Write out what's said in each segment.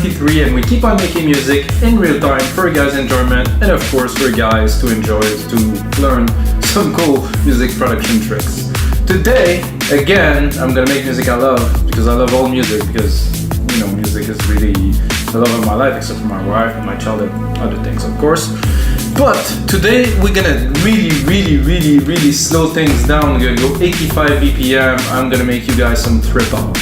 2023, and we keep on making music in real time for you guys' enjoyment, and of course for you guys to enjoy, to learn some cool music production tricks. Today, again, I'm gonna make music I love, because I love all music, because, you know, music is really the love of my life, except for my wife and my child and other things, of course. But today we're gonna really slow things down. We're gonna go 85 BPM. I'm gonna make you guys some triphop.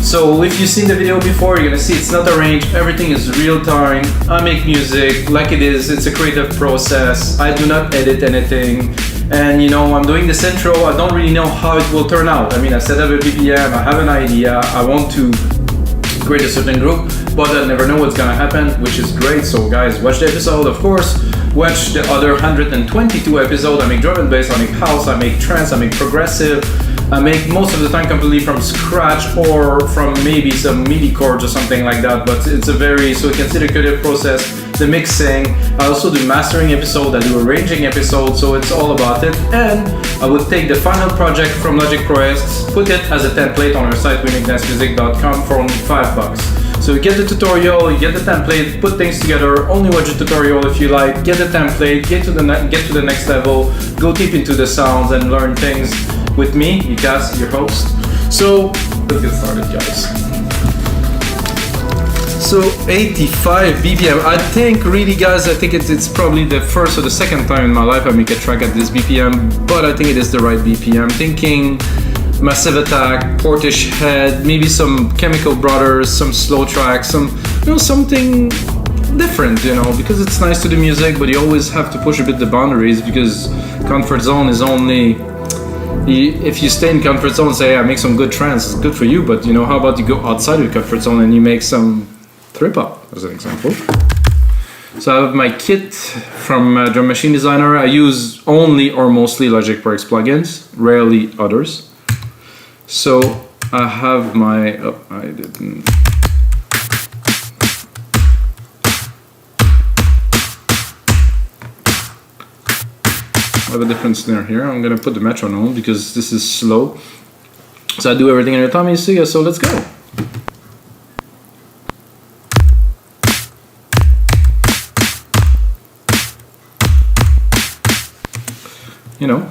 So if you've seen the video before, you're gonna see it's not arranged, everything is real time. I make music like it is, it's a creative process. I do not edit anything. And you know, I'm doing this intro, I don't really know how it will turn out. I mean, I set up a BPM, I have an idea, I want to create a certain group, but I never know what's gonna happen, which is great. So guys, watch the episode, of course. Watch the other 122 episodes. I make drum and bass, I make house, I make trance, I make progressive. I make most of the time completely from scratch or from maybe some MIDI chords or something like that, but it's a very, so you can see the creative process, the mixing. I also do mastering episode, I do arranging episode, so it's all about it. And I would take the final project from Logic Pro X, put it as a template on our site, wemakedance.music.com for only $5. So you get the tutorial, you get the template, put things together, only watch the tutorial if you like, get the template, get to the next level, go deep into the sounds and learn things with me, Mikas, your host. So let's get started, guys. So 85 BPM, I think really guys, I think it's probably the first or the second time in my life I make a track at this BPM, but I think it is the right BPM. Thinking Massive Attack, Portish Head, maybe some Chemical Brothers, some slow tracks, some, you know, something different, you know, because it's nice to do music, but you always have to push a bit the boundaries, because comfort zone is only, if you stay in comfort zone and say, hey, I make some good trance, it's good for you, but you know, how about you go outside of your comfort zone and you make some triphop, as an example. So I have my kit from Drum Machine Designer. I use only or mostly Logic Pro X plugins, rarely others. So I have my, oh, I didn't. I have a different snare here. I'm gonna put the metronome because this is slow. So I do everything in your time, you see, so let's go. You know,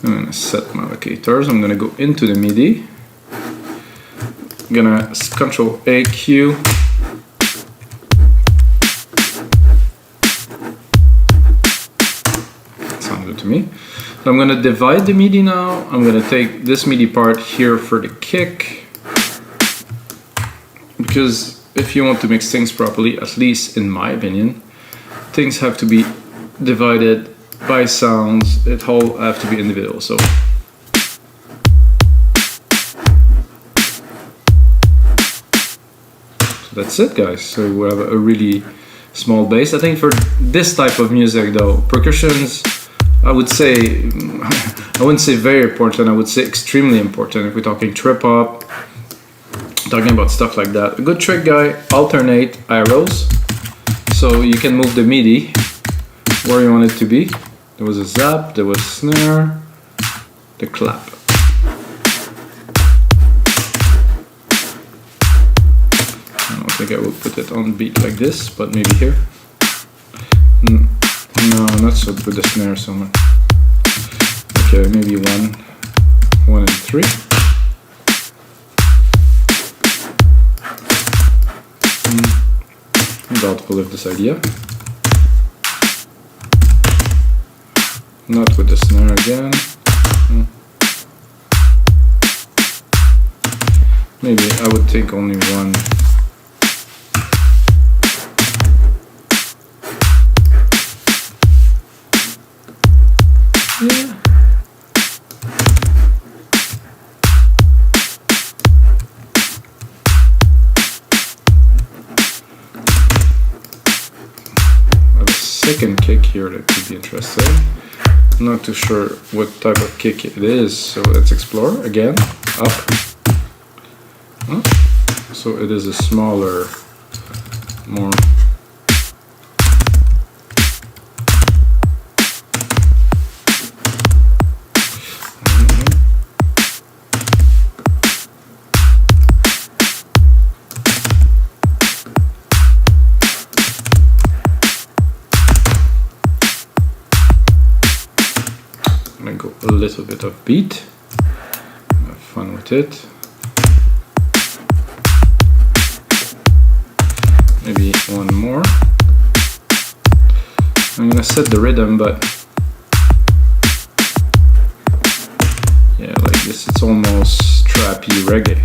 I'm gonna set my locators. I'm gonna go into the MIDI. I'm gonna Control AQ. Sounds good to me. So I'm gonna divide the MIDI now. I'm gonna take this MIDI part here for the kick, because if you want to mix things properly, at least in my opinion, things have to be divided by sounds. It all have to be individual. So that's it, guys. So we have a really small bass. I think for this type of music though, percussions, I would say, I wouldn't say very important, I would say extremely important if we're talking trip-hop, talking about stuff like that. A good trick, guy, alternate arrows. So you can move the MIDI where you want it to be. There was a zap, there was snare, the clap. I don't think I will put it on beat like this, but maybe here. No, not so with the snare so much. Okay, maybe one and three. I'm doubtful of this idea. Not with the snare again. Maybe I would take only one. Yeah. I have a second kick here that could be interesting. I'm not too sure what type of kick it is, so let's explore again. Up. So it is a smaller, more. gonna go a little bit of beat. Have fun with it. Maybe one more. I'm gonna set the rhythm, but yeah, like this, it's almost trappy reggae.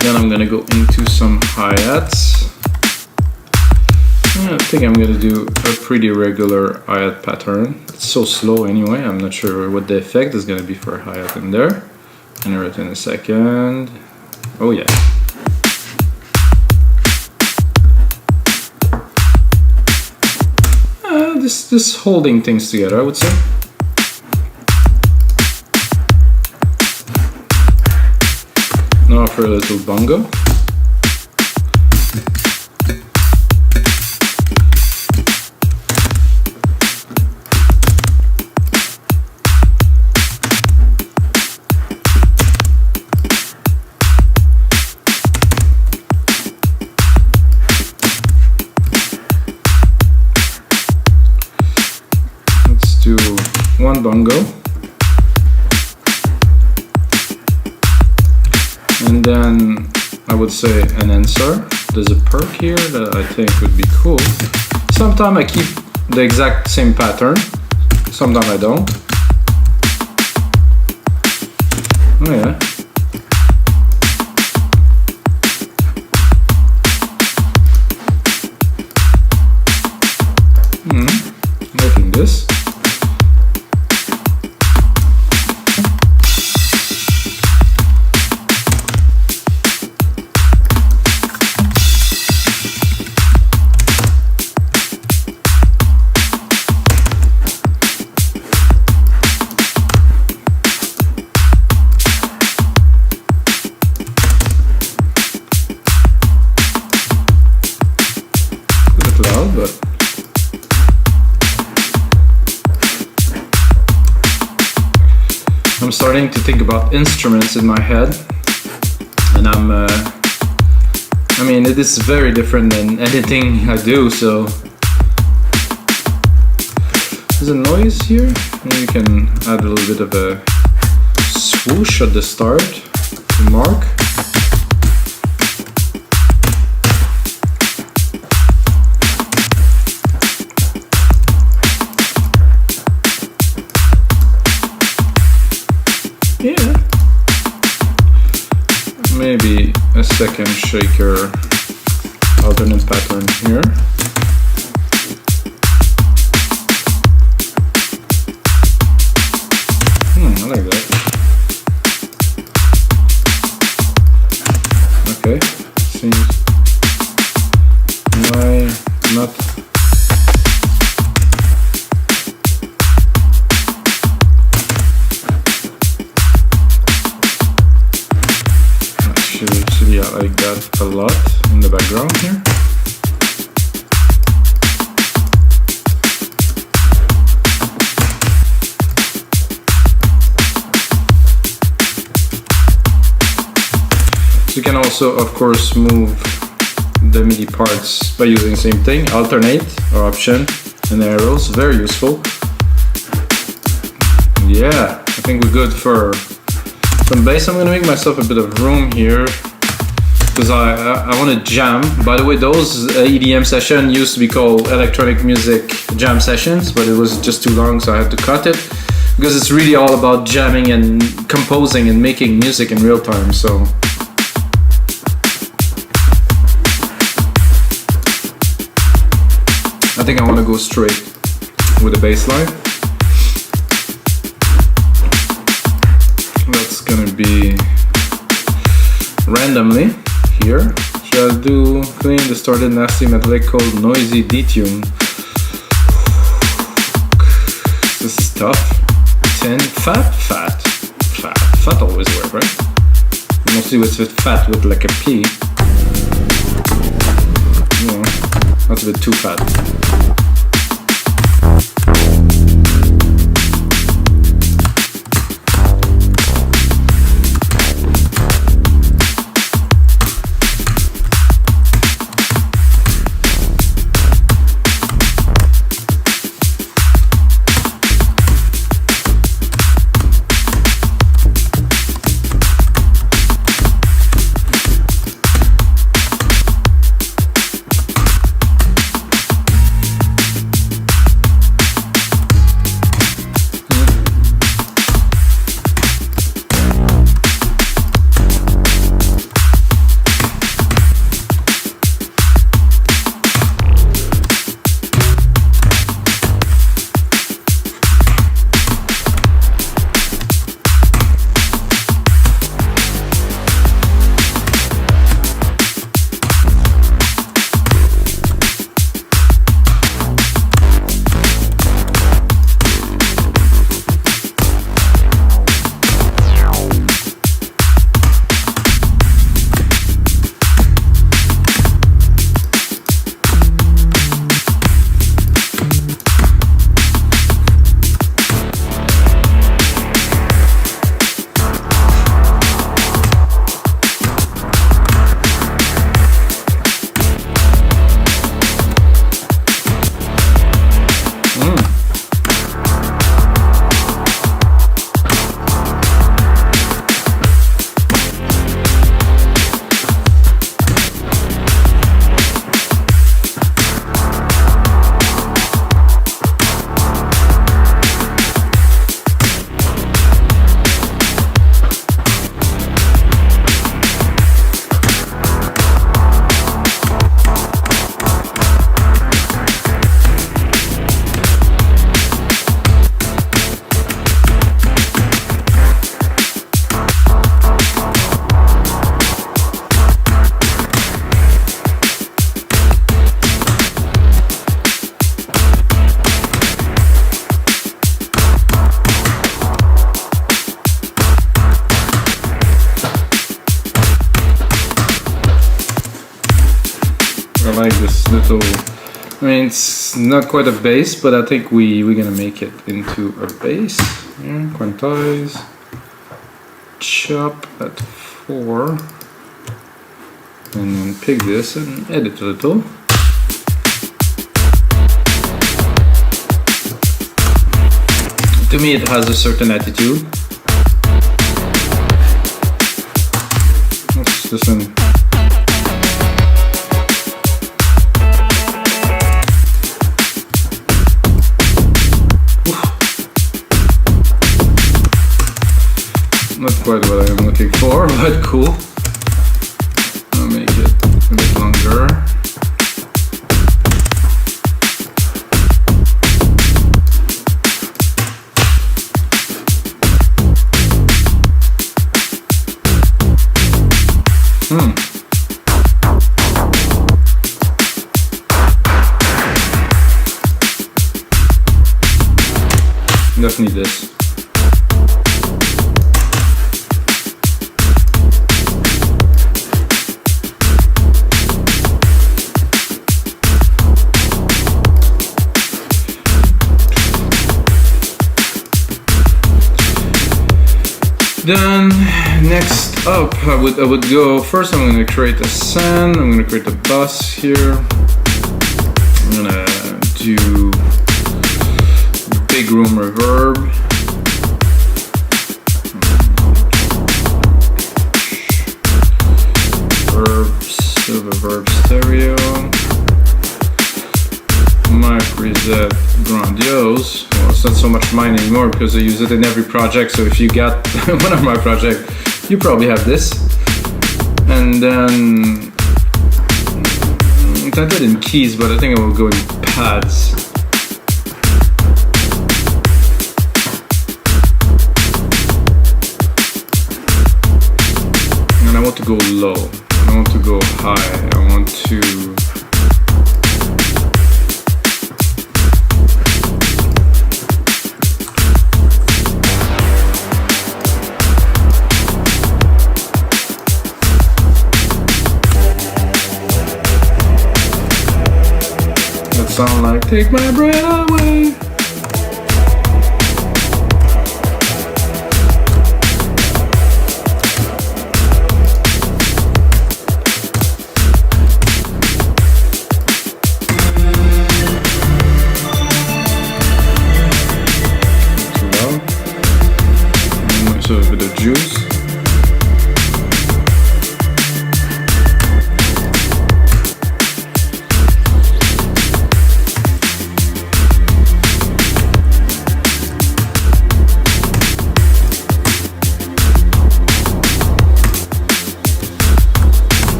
Then I'm gonna go into some hi-hats. I think I'm gonna do a pretty regular hi-hat pattern. It's so slow anyway, I'm not sure what the effect is gonna be for a hi-hat in there. Enter it in a second. Oh yeah. This holding things together, I would say. Now for a little bongo. Let's do one bongo. And then I would say an answer. There's a perk here that I think would be cool. Sometimes I keep the exact same pattern, sometimes I don't. Oh yeah. Liking this. Loud, but I'm starting to think about instruments in my head, and I mean, it is very different than anything I do, so there's a noise here. Maybe you can add a little bit of a swoosh at the start to mark. Yeah, maybe a second shaker alternate pattern here. I like that. Okay, seems why not. Actually, I like that a lot in the background here. So you can also, of course, move the MIDI parts by using the same thing, alternate or option and arrows, very useful. Yeah, I think we're good for some bass. I'm gonna make myself a bit of room here because I want to jam. By the way, those EDM sessions used to be called electronic music jam sessions, but it was just too long, so I had to cut it because it's really all about jamming and composing and making music in real time. So I think I want to go straight with the bass line. That's gonna be randomly here. Should I do clean, distorted, nasty, metallic, cold, noisy, detune? This is tough. 10, fat always work, right? Mostly with fat with like a P. No, that's a bit too fat. I mean, it's not quite a bass, but I think we're gonna make it into a bass. Yeah, quantize, chop at 4, and then pick this and edit a little. To me, it has a certain attitude. Let's listen. Not quite what I'm looking for, but cool. I'll make it a bit longer. Definitely this. Then next up, I would go first. I'm going to create a send. I'm going to create a bus here. I'm going to do big room reverb. Reverb stereo. Mic reset grandiose. Well, it's not so much mine anymore because I use it in every project. So if you got one of my projects, you probably have this. And then I did in keys, but I think I will go in pads. And I want to go low. I don't want to go high. I want to sound like take my breath away. Too loud. So a bit of juice.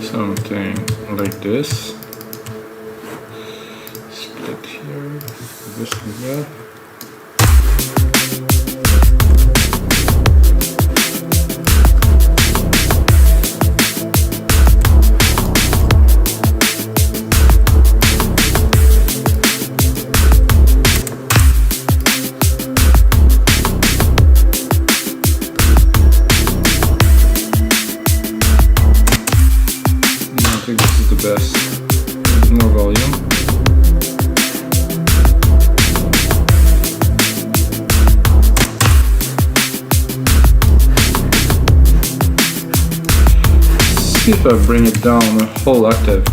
Something like this. Split here, this and that. I think this is the best. More volume. Let's see if I bring it down a whole octave.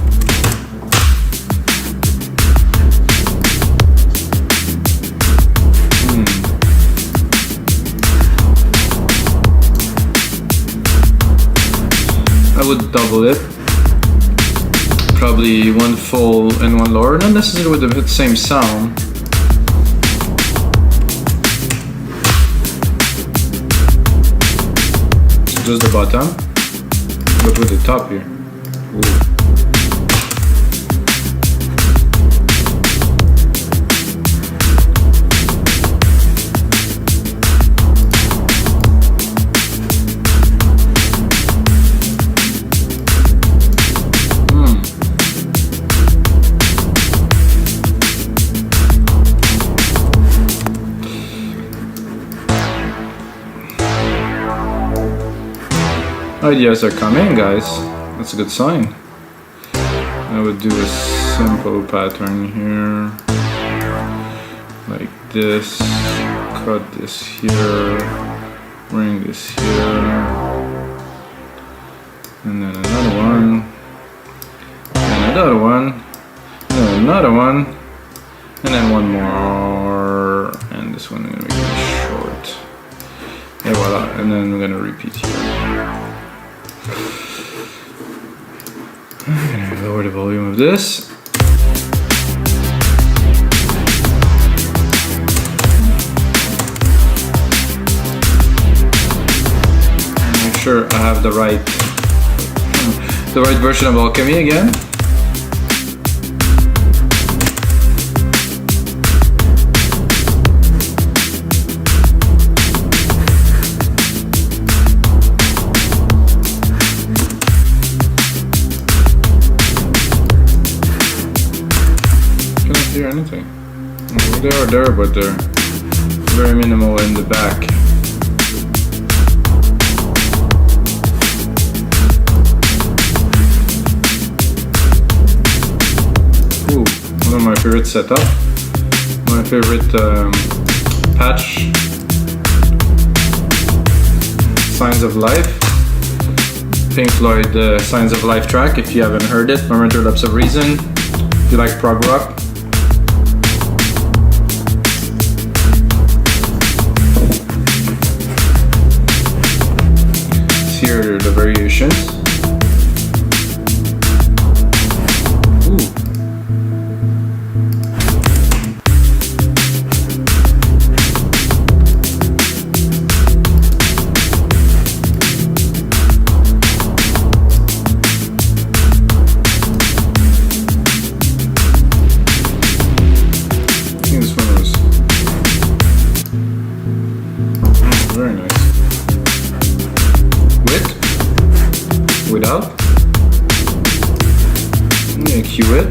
I would double it. Probably one full and one lower, not necessarily with the same sound. Just the bottom. but with the top here. Ooh. Ideas are coming, guys. That's a good sign. I would do a simple pattern here, like this. Cut this here, bring this here, and then another one, and another one, and another one, and then one more, and this one I'm gonna make it short. Yeah, voila, and then we're gonna repeat here. I'm gonna lower the volume of this. Make sure I have the right version of Alchemy again. Anything. They are there, but they're very minimal in the back. Ooh, one of my favorite setup. My favorite patch. Signs of Life. Pink Floyd Signs of Life track. If you haven't heard it, Momentary Lapse of Reason. If you like prog rock. Here are the variations. Ooh. I think this one was very nice. Without. I'm gonna cue it.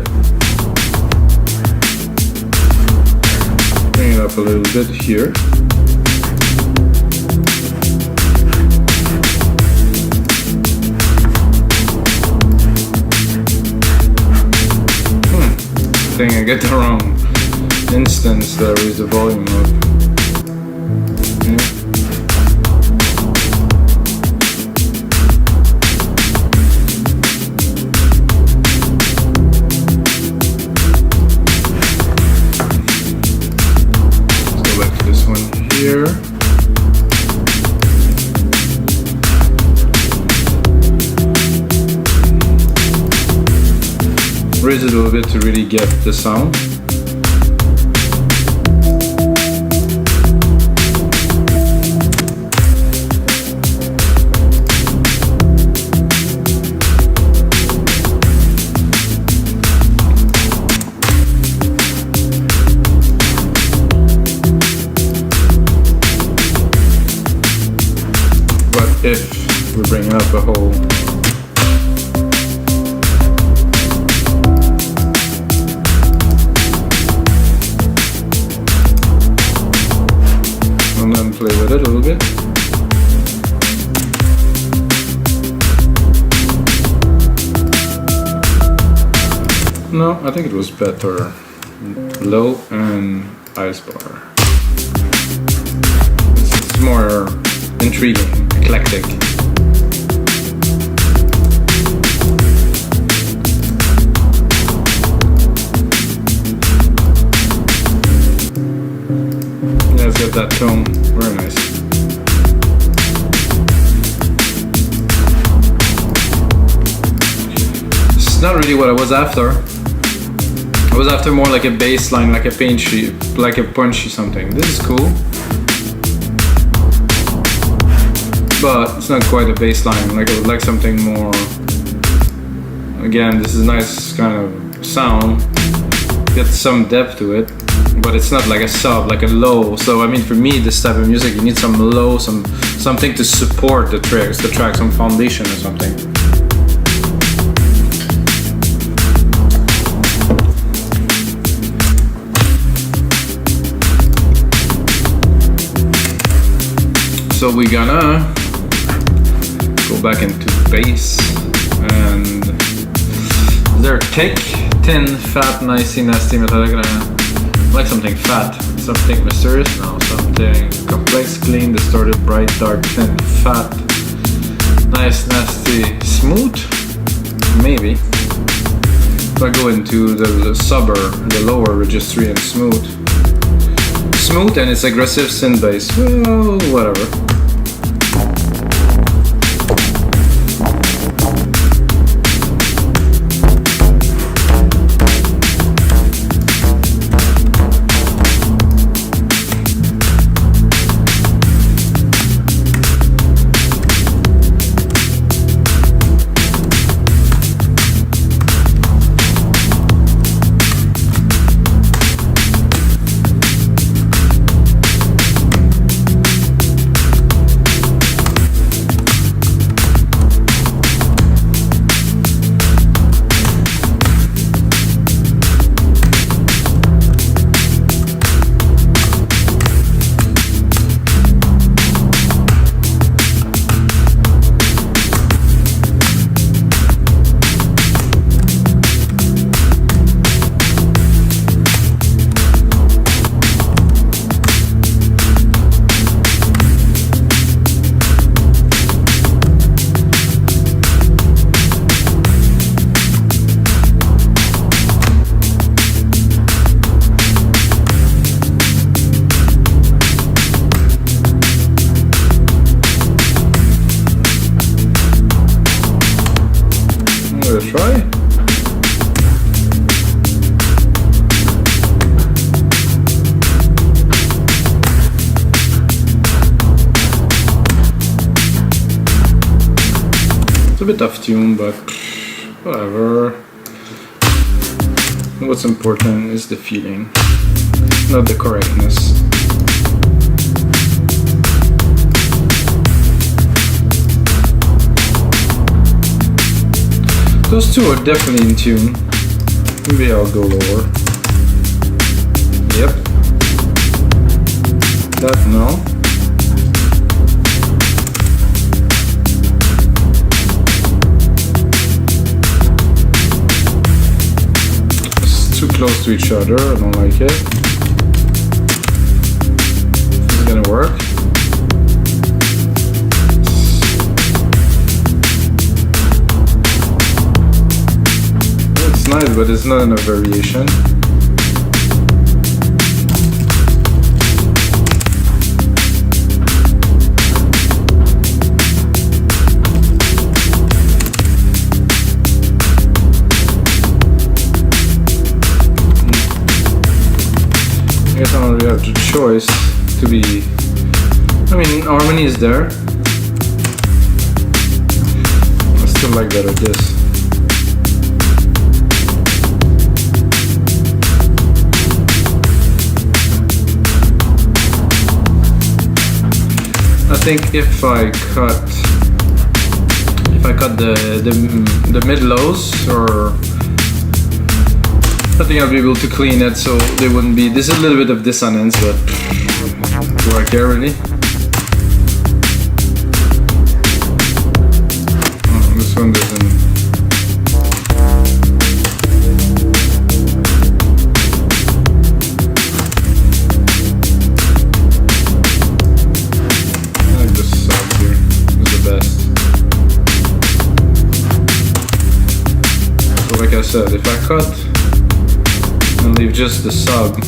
Bring it up a little bit here. I think I get the wrong instance there with the volume up. Yeah. Here. Raise it a little bit to really get the sound. If we're bringing up a whole and then play with it a little bit. No, I think it was better low and ice bar. It's more intriguing, eclectic. Yeah, it's got that tone, very nice. It's not really what I was after. I was after more like a bass line, like a punchy something. This is cool. but it's not quite a bass line. Like I would like something more. Again, this is a nice kind of sound. Get some depth to it, but it's not like a sub, like a low. So I mean, for me, this type of music, you need some low, something to support the track, some foundation or something. So we're gonna go back into bass, and they're thick, thin, fat, nicey, nasty, metallic. Like something fat, something mysterious, no, something complex, clean, distorted, bright, dark, thin, fat, nice, nasty, smooth, maybe. If I go into the subber, the lower registry, and smooth, and it's aggressive synth bass, well, whatever. Try. It's a bit off tune, but whatever. What's important is the feeling, not the correctness. Those two are definitely in tune. Maybe I'll go lower. Yep. That no. It's too close to each other. I don't like it. This is gonna work. It's nice, but it's not in a variation. I guess I don't really have the choice to be. I mean, harmony is there. I still like better this. I think if I cut the mid lows, or I think I'll be able to clean it so they wouldn't be. There's a little bit of dissonance, but do I care really? Oh, this one doesn't. Like I said, if I cut and leave just the sub,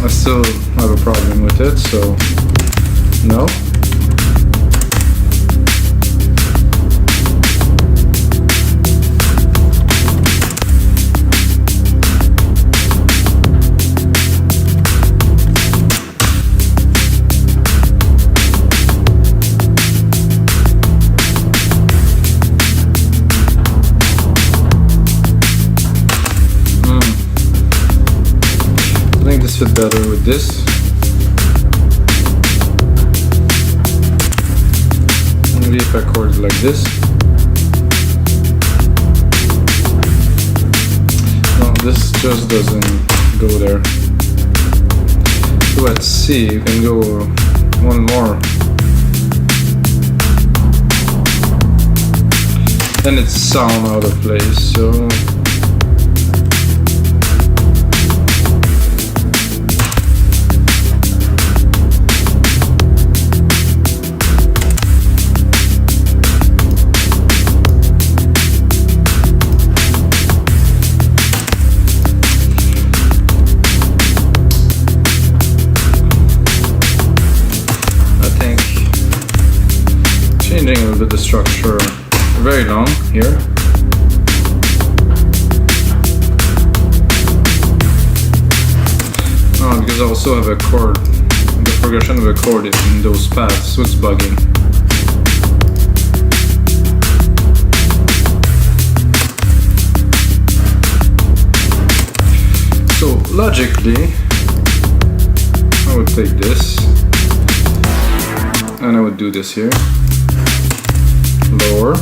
I still have a problem with it, so no. Fit better with this. Maybe if I chord it like this. No, this just doesn't go there. So let's see, you can go one more. Then it's sound out of place, so changing a little bit the structure, very long here. Oh, because I also have a chord, the progression of a chord in those paths, so it's bugging. So logically, I would take this, and I would do this here. Lower.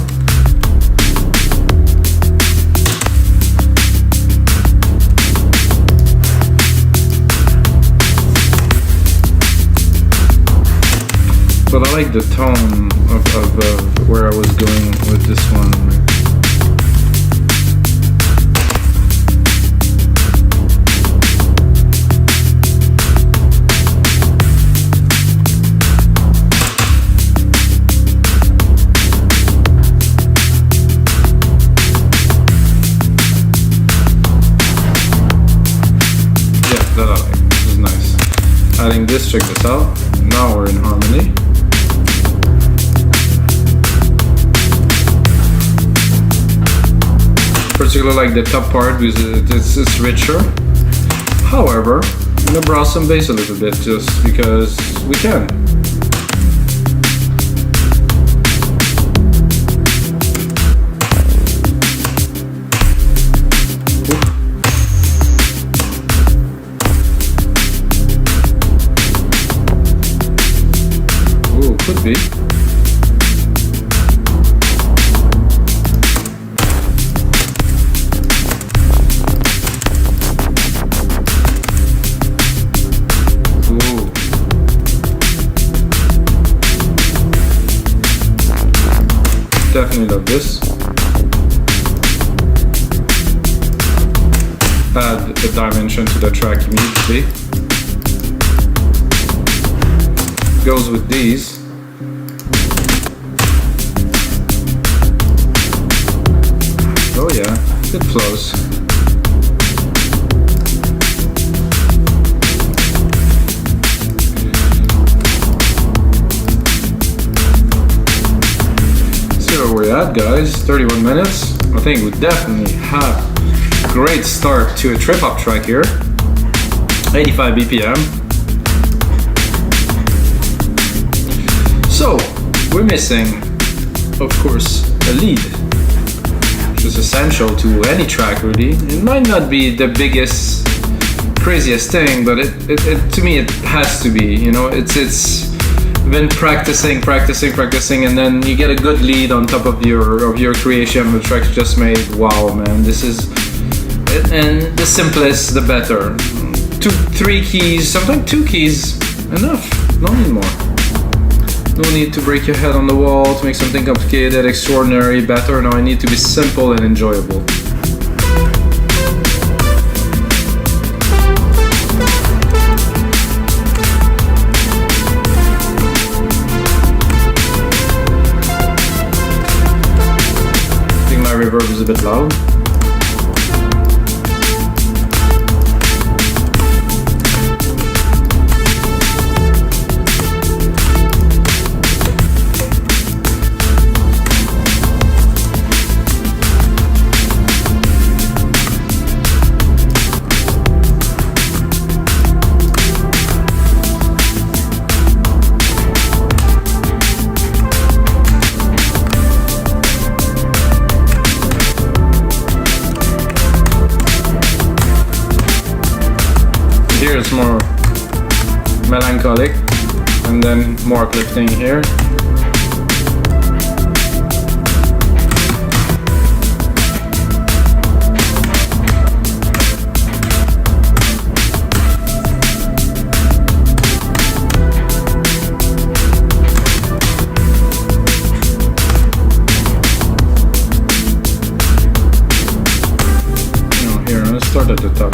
But I like the tone of where I was going with this one. Adding this, check this out. Now we're in harmony. Particularly like the top part because it's richer. However, I'm gonna browse some bass a little bit just because we can. Could be. Ooh. Definitely love this. Add a dimension to the track immediately. Goes with these. Oh yeah, it flows. So where we're at, guys, 31 minutes. I think we definitely have a great start to a trip-hop track here. 85 BPM. So, we're missing, of course, a lead. Which is essential to any track, really. It might not be the biggest, craziest thing, but it to me it has to be. You know, it's been practicing, and then you get a good lead on top of your creation. The track just made. Wow, man, this is, and the simplest, the better. 2-3 keys, sometimes 2 keys, enough. No need more. No need to break your head on the wall to make something complicated, extraordinary, better. No, I need to be simple and enjoyable. I think my reverb is a bit loud. here is more melancholic, and then more uplifting here. Start at the top.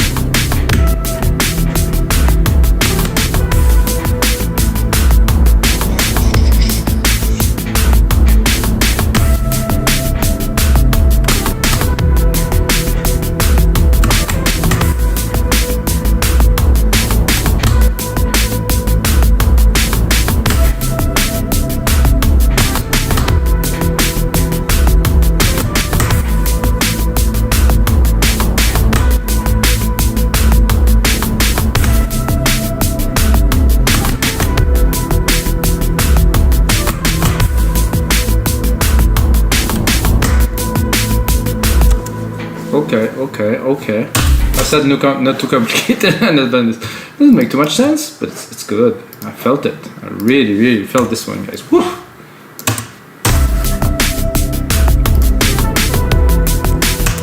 Okay. I said not too complicated, and it doesn't make too much sense, but it's good. I felt it. I really felt this one, guys. Woo!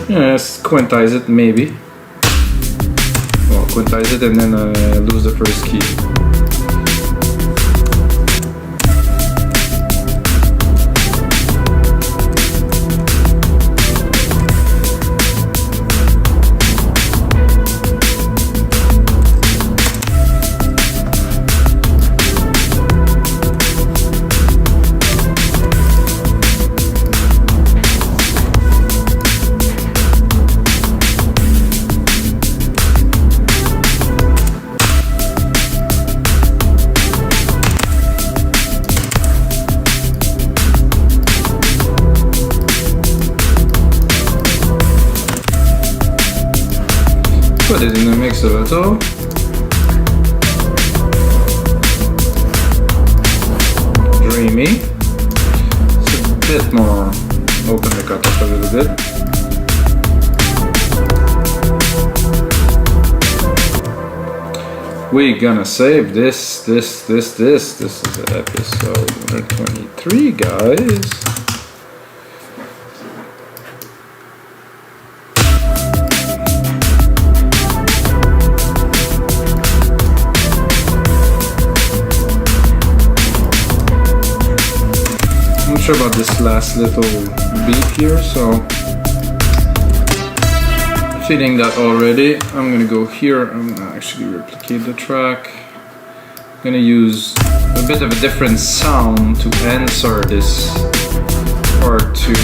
Yeah, let's quantize it, maybe. Well, quantize it and then lose the first key. Put it in the mix a little. Dreamy. It's a bit more, open the cut up a little bit. We're gonna save this. This is episode 123, guys. I'm not sure about this last little beat here, so feeling that already. I'm gonna go here. I'm gonna actually replicate the track. I'm gonna use a bit of a different sound to answer this part 2.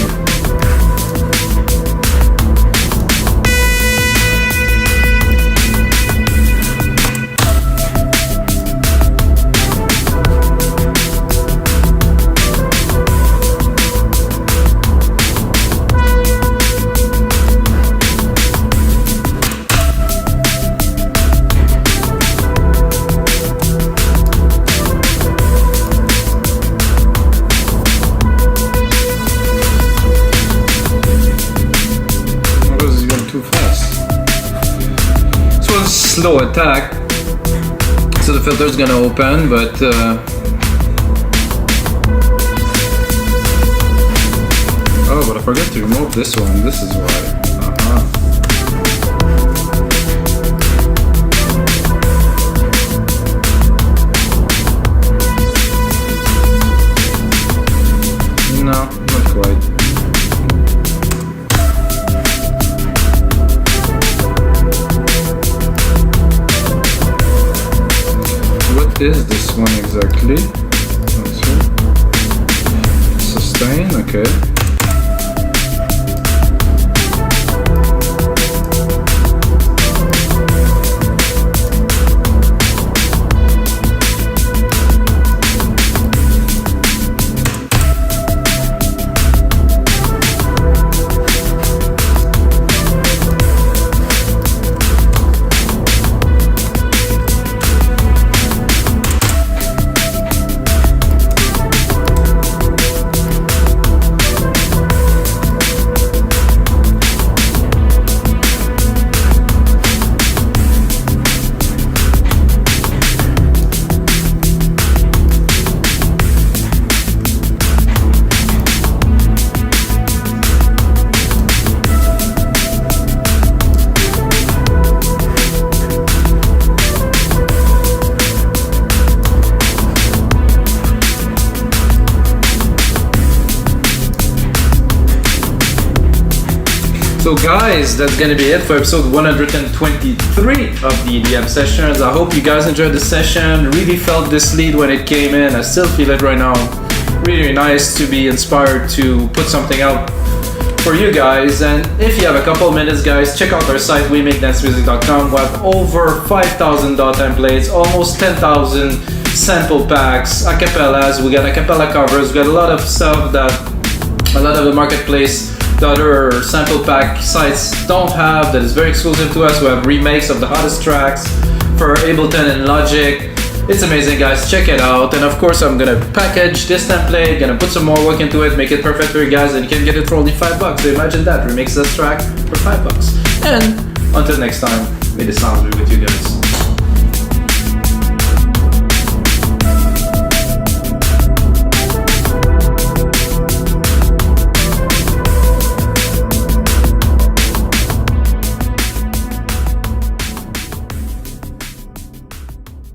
Slow attack, so the filter is gonna open, but oh, but I forgot to remove this one. This is why. No, not quite. What is this one exactly? Sustain, okay. So guys, that's gonna be it for episode 123 of the EDM sessions. I hope you guys enjoyed the session. Really felt this lead when it came in. I still feel it right now. Really nice to be inspired to put something out for you guys. And if you have a couple minutes, guys, check out our site, wemakedancemusic.com. We have over 5,000 DAW templates, almost 10,000 sample packs, acapellas. We got acapella covers. We got a lot of stuff that a lot of the marketplace, the other sample pack sites don't have, that is very exclusive to us. We have remakes of the hottest tracks for Ableton and Logic. It's amazing, guys, check it out. And of course, I'm gonna package this template, gonna put some more work into it, make it perfect for you guys, and you can get it for only $5. So imagine that, remix this track for $5. And until next time, may the sounds be with you guys.